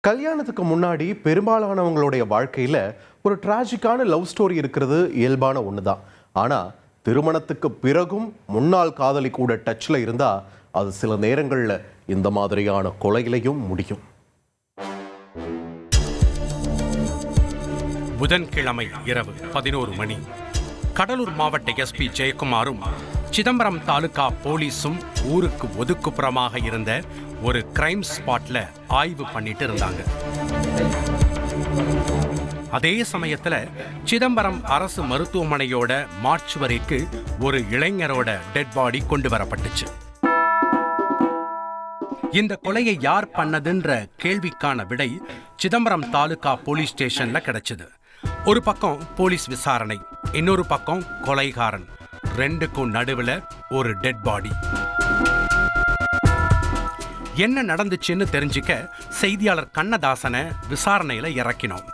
கல்யாணத்துக்கு முன்னாடி பெரும்பாலானவங்களுடைய வாழ்க்கையில் ஒரு டிராஜிக்கான லவ் ஸ்டோரி இருக்கிறது இயல்பான ஒன்று தான். ஆனால் திருமணத்துக்கு பிறகும் முன்னாள் காதலி கூட டச்சில் இருந்தால் அது சில நேரங்களில் இந்த மாதிரியான கொலையிலையும் முடியும். புதன்கிழமை இரவு 11 மணி கடலூர் மாவட்ட எஸ்பி ஜெயக்குமாரும் சிதம்பரம் தாலுகா போலீஸும் ஊருக்கு ஒதுக்குப்புறமாக இருந்த ஒரு கிரைம் ஸ்பாட்ல ஆய்வு பண்ணிட்டு இருந்தாங்க. அதே சமயத்துல சிதம்பரம் அரசு மருத்துவமனையோட மார்ச்சுவரிக்கு ஒரு இளைஞரோட டெட் பாடி கொண்டு வரப்பட்டுச்சு. இந்த கொலையை யார் பண்ணதுன்ற கேள்விக்கான விடை சிதம்பரம் தாலுகா போலீஸ் ஸ்டேஷன்ல கிடைச்சது. ஒரு பக்கம் போலீஸ் விசாரணை, இன்னொரு பக்கம் கொலைகாரன், ரெண்டுக்கும் நடுவுல ஒரு டெட் பாடி. என்ன நடந்துச்சுன்னு தெரிஞ்சுக்க செய்தியாளர் கண்ணதாசனை விசாரணையில இறக்கினோம்.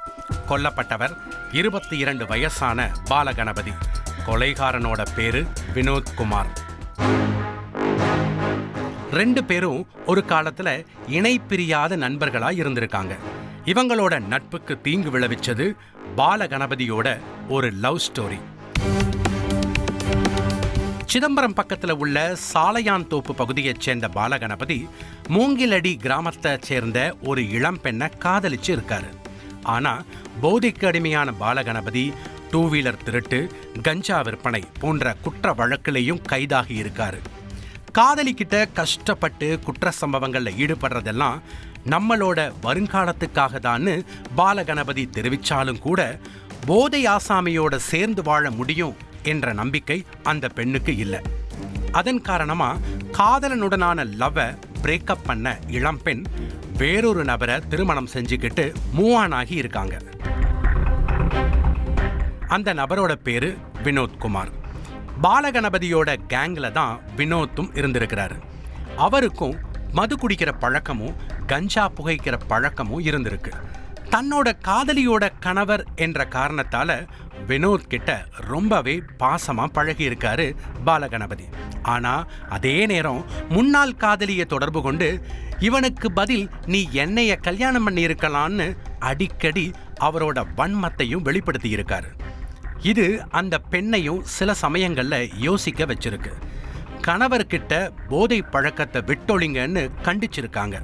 கொல்லப்பட்டவர் 22 வயசான பாலகணபதி. கொலைகாரனோட பேரு வினோத்குமார். ரெண்டு பேரும் ஒரு காலத்துல இணை பிரியாத நண்பர்களா இருந்திருக்காங்க. இவங்களோட நட்புக்கு தீங்கு விளைவிச்சது பாலகணபதியோட ஒரு லவ் ஸ்டோரி. சிதம்பரம் பக்கத்துல உள்ள சாலையான் தோப்பு பகுதியைச் சேர்ந்த பாலகணபதி மூங்கிலடி கிராமத்தை சேர்ந்த ஒரு இளம் பெண்ணை காதலிச்சு இருக்காரு. ஆனா போதைக்கு அடிமையான பாலகணபதி 2 வீலர் திருட்டு, கஞ்சா விற்பனை போன்ற குற்ற வழக்கிலையும் கைதாகி இருக்காரு. காதலிக்கிட்ட கஷ்டப்பட்டு குற்ற சம்பவங்கள்ல ஈடுபடுறதெல்லாம் நம்மளோட வருங்காலத்துக்காக தான்னு பாலகணபதி தெரிவிச்சாலும் கூட போதை ஆசாமியோட சேர்ந்து வாழ முடியும் என்ற நம்பிக்கை அந்த பெண்ணுக்கு இல்லை. அதன் காரணமா காதலனுடனான லவ்வை பிரேக்கப் பண்ண இளம்பெண் வேறொரு நபரை திருமணம் செஞ்சுக்கிட்டு மூவ் ஆன் ஆகி இருக்காங்க. அந்த நபரோட பேரு வினோத்குமார். பாலகணபதியோட கேங்ல தான் வினோத்தும் இருந்திருக்கிறாரு. அவருக்கும் மது குடிக்கிற பழக்கமும் கஞ்சா புகைக்கிற பழக்கமும் இருந்திருக்கு. தன்னோட காதலியோட கணவர் என்ற காரணத்தால வினோத் கிட்ட ரொம்பவே பாசமா பழகி இருக்காரு பாலகணபதி. ஆனா அதே நேரம் முன்னாள் காதலியை தொடர்பு கொண்டு இவனுக்கு பதில் நீ என்னைய கல்யாணம் பண்ணி இருக்கலான்னு அடிக்கடி அவரோட வன்மத்தையும் வெளிப்படுத்தி இருக்காரு. இது அந்த பெண்ணையும் சில சமயங்கள்ல யோசிக்க வச்சிருக்கு. கணவர்கிட்ட போதை பழக்கத்தை விட்டொழிங்கன்னு கண்டிச்சிருக்காங்க.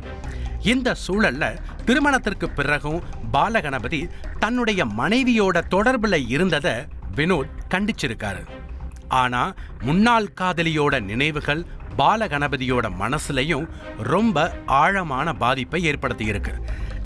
இந்த சூழல்ல திருமணத்திற்கு பிறகும் பாலகணபதி தன்னுடைய மனைவியோட தொடர்புல இருந்ததை வினோத் கண்டிச்சிருக்காரு. ஆனா முன்னாள் காதலியோட நினைவுகள் பாலகணபதியோட மனசுலையும் ரொம்ப ஆழமான பாதிப்பை ஏற்படுத்தி இருக்கு.